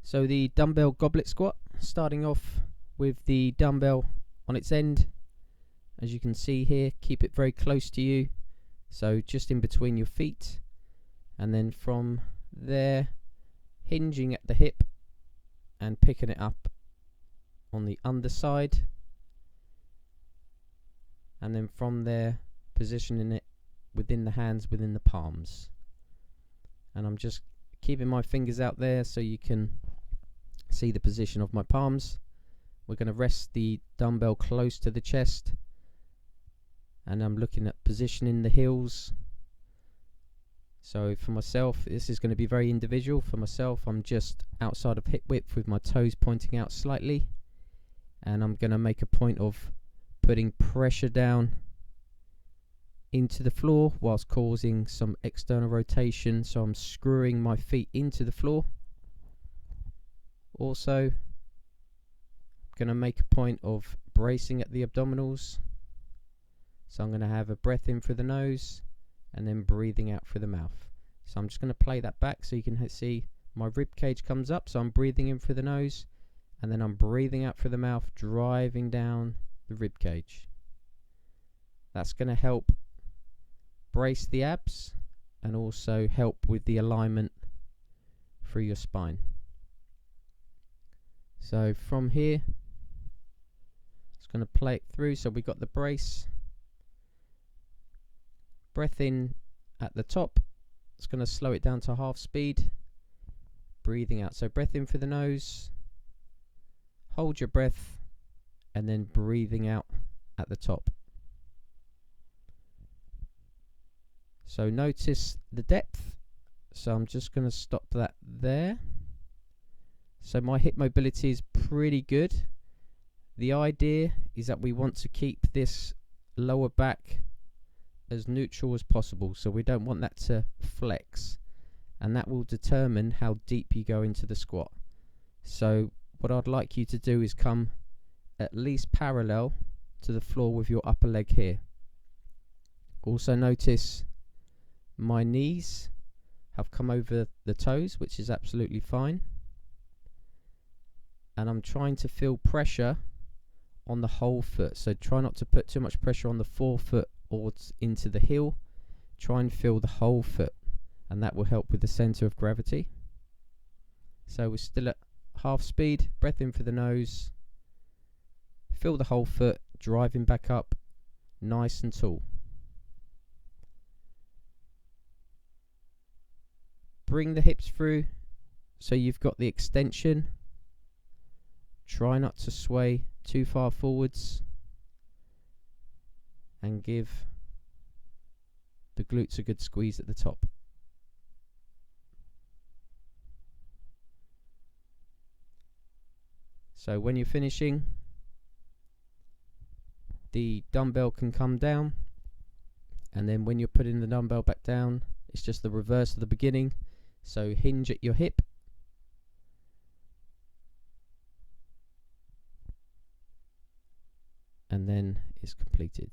So the dumbbell goblet squat, starting off with the dumbbell on its end. As you can see here, keep it very close to you, so just in between your feet, and then from there hinging at the hip and picking it up on the underside, and then from there positioning it within the hands, within the palms. And I'm just keeping my fingers out there so you can see the position of my palms. We're going to rest the dumbbell close to the chest, and I'm looking at positioning the heels. So for myself, this is going to be very individual. For myself, I'm just outside of hip width with my toes pointing out slightly, and I'm going to make a point of putting pressure down into the floor whilst causing some external rotation, so I'm screwing my feet into the floor. Also, I'm going to make a point of bracing at the abdominals, so I'm going to have a breath in through the nose and then breathing out through the mouth. So I'm just going to play that back so you can see my rib cage comes up, so I'm breathing in through the nose and then I'm breathing out through the mouth, driving down the rib cage. That's going to help brace the abs and also help with the alignment through your spine. So from here, just going to play it through. So we got the brace, breath in at the top. It's going to slow it down to half speed, breathing out. So breath in through the nose, hold your breath, and then breathing out at the top. So notice the depth, so I'm just going to stop that there. So my hip mobility is pretty good. The idea is that we want to keep this lower back as neutral as possible, so we don't want that to flex, and that will determine how deep you go into the squat. So what I'd like you to do is come at least parallel to the floor with your upper leg here. Also notice my knees have come over the toes, which is absolutely fine, and I'm trying to feel pressure on the whole foot. So try not to put too much pressure on the forefoot or into the heel. Try and feel the whole foot, and that will help with the center of gravity. So we're still at half speed, breath in through the nose, feel the whole foot driving back up nice and tall. Bring the hips through so you've got the extension. Try not to sway too far forwards, and give the glutes a good squeeze at the top. So when you're finishing, the dumbbell can come down, and then when you're putting the dumbbell back down, it's just the reverse of the beginning. So hinge at your hip, and then it's completed.